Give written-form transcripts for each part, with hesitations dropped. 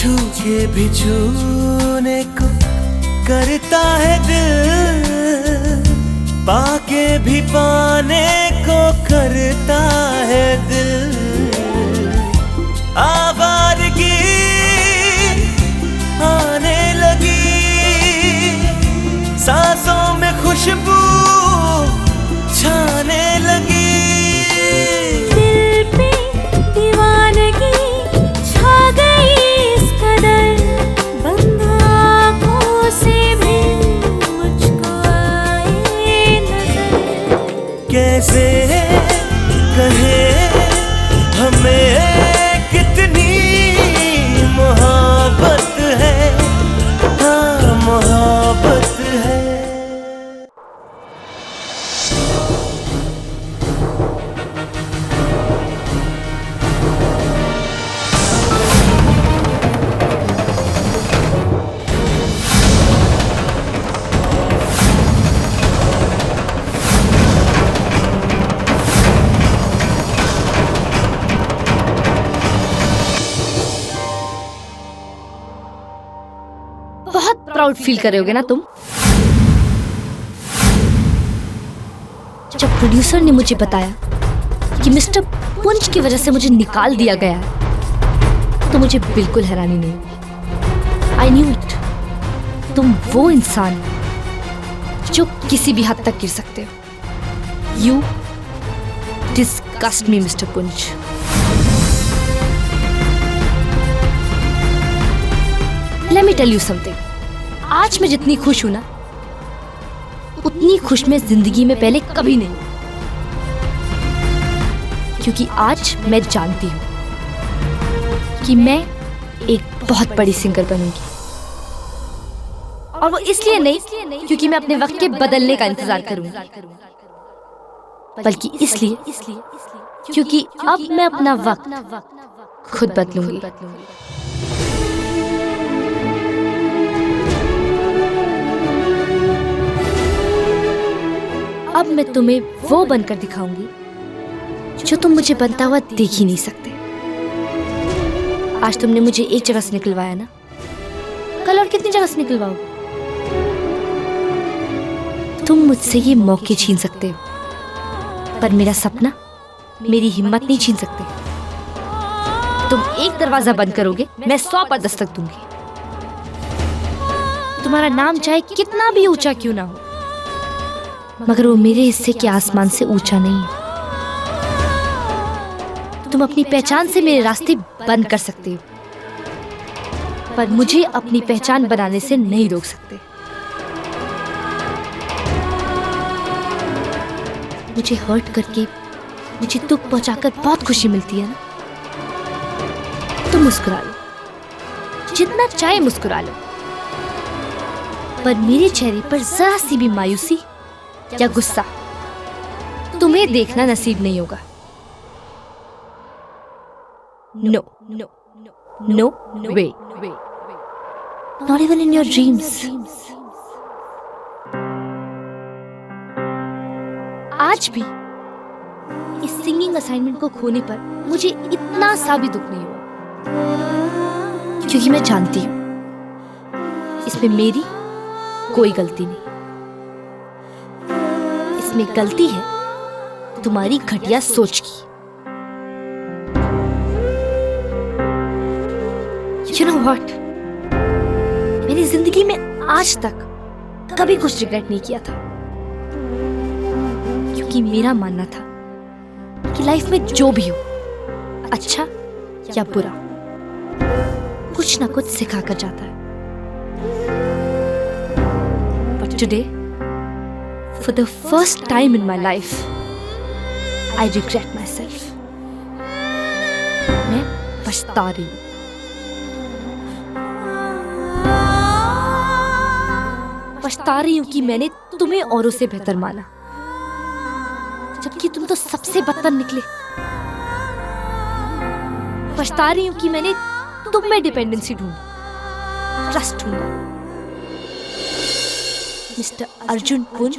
छू के भी छूने को करता है दिल, पाके भी पाने को करता है दिल। आवारगी आने लगी, सांसों में खुशबू छाने लगी। दिल पे दीवानगी छा गई इस कदर, बंद आँखों से भी मुझको आए नजर। कैसे कहे हमें कितनी मोहब्बत है, हाँ मोहब्बत है। बहुत प्राउड फील कर रहे होगे ना तुम, जब प्रोड्यूसर ने मुझे बताया कि मिस्टर पुंज की वजह से मुझे निकाल दिया गया है, तो मुझे बिल्कुल हैरानी नहीं हुई। I knew it. तुम वो इंसान हो जो किसी भी हद तक गिर सकते हो। यू डिस्गस्ट मी मिस्टर पुंज। Let me tell you something. आज मैं जितनी खुश हूं ना, उतनी खुश मैं जिंदगी में पहले कभी नहीं, क्योंकि आज मैं जानती हूं कि मैं एक बहुत बड़ी सिंगर बनूंगी। और वो इसलिए नहीं क्योंकि मैं अपने वक्त के बदलने का इंतजार करूंगी, बल्कि इसलिए क्योंकि अब मैं अपना वक्त खुद बदलूंगी। अब मैं तुम्हें वो बनकर दिखाऊंगी जो तुम मुझे बनता हुआ देख ही नहीं सकते। आज तुमने मुझे एक जगह से निकलवाया ना, कल और कितनी जगह से निकलवाओगे? तुम मुझसे ये मौके छीन सकते हो, पर मेरा सपना, मेरी हिम्मत नहीं छीन सकते। तुम एक दरवाजा बंद करोगे, मैं 100 पर दस्तक दूंगी। तुम्हारा नाम चाहे कितना भी ऊंचा क्यों ना हो, मगर वो मेरे हिस्से के आसमान से ऊंचा नहीं है। तुम अपनी पहचान से मेरे रास्ते बंद कर सकते हो, पर मुझे अपनी पहचान बनाने से नहीं रोक सकते। मुझे हर्ट करके, मुझे दुख पहुंचाकर बहुत खुशी मिलती है ना। तुम मुस्कुरा लो, जितना चाहे मुस्कुरा लो, पर मेरे चेहरे पर जरा सी भी मायूसी या गुस्सा तुम्हें देखना नसीब नहीं होगा। No no no way, not even in your dreams. आज भी इस सिंगिंग असाइनमेंट को खोने पर मुझे इतना सा भी दुख नहीं हुआ, क्योंकि मैं जानती हूं इसमें मेरी कोई गलती नहीं। इसमें गलती है तुम्हारी घटिया सोच की। You know what? मेरी जिंदगी में आज तक कभी कुछ रिग्रेट नहीं किया था, क्योंकि मेरा मानना था कि लाइफ में जो भी हो, अच्छा या बुरा, कुछ ना कुछ सिखा कर जाता है। But today, for the first time in my life, I regret myself. मैं पछता रही हूँ। पछता रही हूँ कि मैंने तुम्हें औरों से बेहतर माना, जबकि तुम तो सबसे बदतर निकले। पछता रही हूँ कि मैंने तुम में डिपेंडेंसी ढूंढी, ट्रस्ट ढूंढा। मिस्टर अर्जुन पुंज,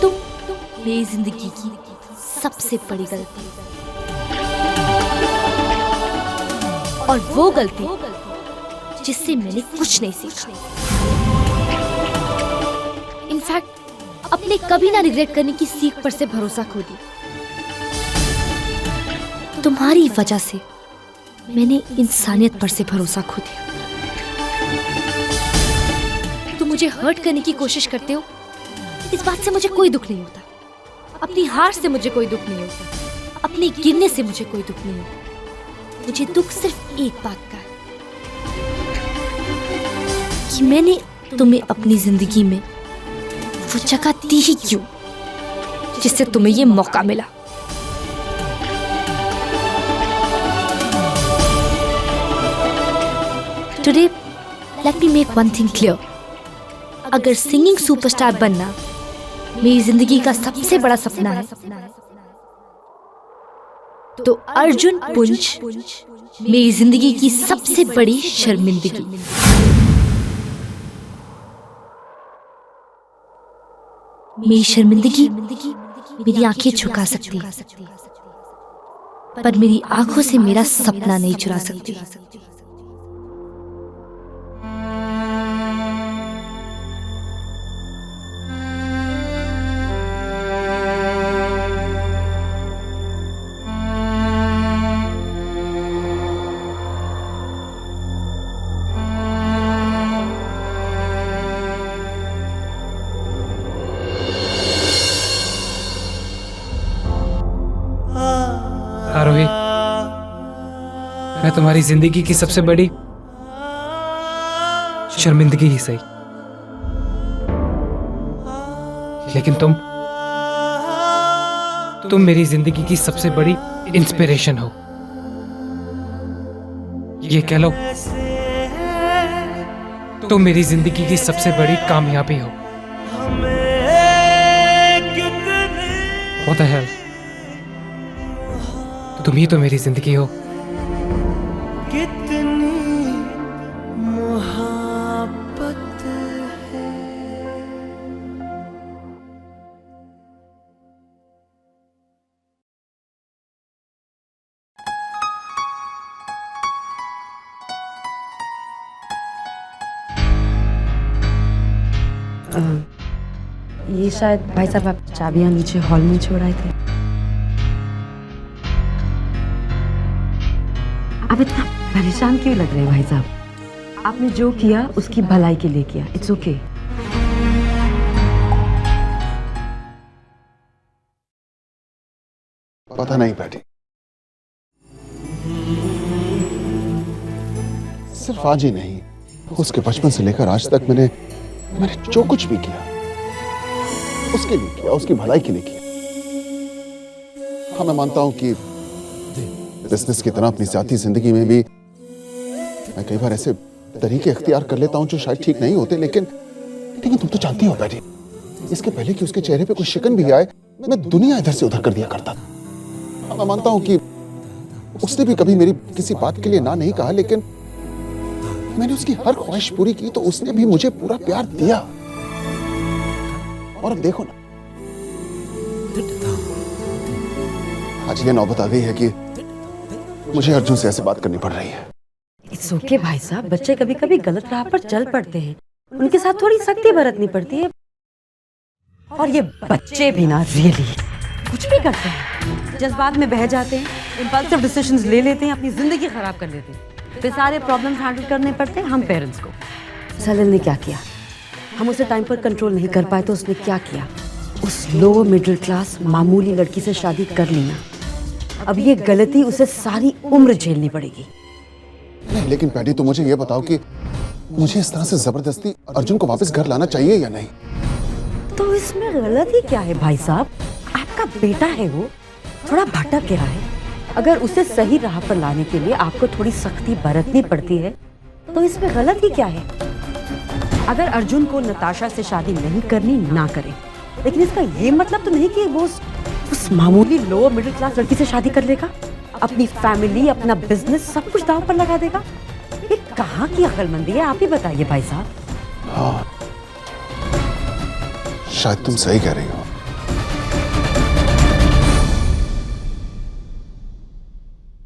तुम मेरी जिंदगी की सबसे बड़ी गलती और वो गलती जिससे मैंने कुछ नहीं सीखा। इनफैक्ट अपने कभी ना रिग्रेट करने की सीख पर से भरोसा खो दिया। तुम्हारी वजह से मैंने इंसानियत पर से भरोसा खो दिया। तुम मुझे हर्ट करने की कोशिश करते हो, इस बात से मुझे कोई दुख नहीं होता। अपनी हार से मुझे कोई दुख नहीं होता, अपने गिरने से मुझे कोई दुख नहीं होता। मुझे दुख सिर्फ एक बात का है कि मैंने तुम्हें अपनी जिंदगी में वो जगह दी ही क्यों जिससे तुम्हें ये मौका मिला। Today let me make one thing clear. अगर सिंगिंग सुपरस्टार बनना मेरी जिंदगी का सबसे बड़ा सपना है, तो अर्जुन पुंज मेरी जिंदगी की सबसे बड़ी शर्मिंदगी। मेरी शर्मिंदगी मेरी आंखें झुका सकती है, पर मेरी आंखों से मेरा सपना नहीं चुरा सकती। आरोही, मैं तुम्हारी जिंदगी की सबसे बड़ी शर्मिंदगी ही सही, लेकिन तुम मेरी जिंदगी की सबसे बड़ी इंस्पिरेशन हो। ये कह लो, तुम मेरी जिंदगी की सबसे बड़ी कामयाबी हो। What the hell? तुम ही तो मेरी जिंदगी हो। कितनी मोहब्बत है। ये शायद भाई साहब आप चाबियां नीचे हॉल में छोड़ आए थे। आप इतना परेशान क्यों लग रहे हैं भाई साहब? आपने जो किया उसकी भलाई के लिए किया। It's okay. पता नहीं बैठी, सिर्फ आज ही नहीं, उसके बचपन से लेकर आज तक मैंने जो कुछ भी किया उसके लिए किया, उसकी भलाई के लिए किया। हाँ, मैं मानता हूं कि बिजनेस की तरह अपनी जाती जिंदगी में भी मैं कई बार ऐसे तरीके इख्तियार कर लेता हूं जो शायद ठीक नहीं होते, लेकिन तुम तो जानती हो बैठी, इसके पहले कि उसके चेहरे पे कोई शिकन भी आए, मैं दुनिया इधर से उधर कर दिया करता था। हाँ, मैं मानता हूं कि उसने भी कभी मेरी किसी बात के लिए ना नहीं कहा, लेकिन मैंने उसकी हर ख्वाहिश पूरी की तो उसने भी मुझे पूरा प्यार दिया। और अब देखो ना, आज ये नौबत आ गई है कि मुझे अर्जुन से ऐसे बात करनी पड़ रही है। इट्स ओके भाई साहब, बच्चे कभी कभी गलत राह पर चल पड़ते हैं, उनके साथ थोड़ी सख्ती बरतनी पड़ती है। और ये बच्चे भी ना रियली कुछ भी करते हैं, जज्बात में बह जाते हैं, इम्पल्सिव डिसीजंस ले लेते हैं, अपनी जिंदगी खराब कर लेते हैं, फिर सारे प्रॉब्लम्स हैंडल करने पड़ते हैं हम पेरेंट्स को। सलिल ने क्या किया? हम उसे टाइम पर कंट्रोल नहीं कर पाए तो उसने क्या किया? उस लोअर मिडिल क्लास मामूली लड़की से शादी कर ली ना। अब ये गलती उसे सारी उम्र झेलनी पड़ेगी। नहीं, लेकिन पैडी तुम मुझे ये बताओ कि मुझे इस तरह से जबरदस्ती अर्जुन को वापस घर लाना चाहिए या नहीं? तो इसमें गलती क्या है भाई साहब? आपका बेटा है वो, थोड़ा भटक गया है। अगर उसे सही राह पर लाने के लिए आपको थोड़ी सख्ती बरतनी पड़ती है तो इसमें गलती क्या है? अगर अर्जुन को नताशा से शादी नहीं करनी ना करे, लेकिन इसका ये मतलब तो नहीं कि वो उस मामूली लोअर मिडिल क्लास लड़की से शादी कर लेगा, अपनी फैमिली, अपना बिजनेस सब कुछ दांव पर लगा देगा। ये कहाँ की अक्लमंदी है, आप ही बताइए भाई साहब। हाँ, शायद तुम सही कह रही हो।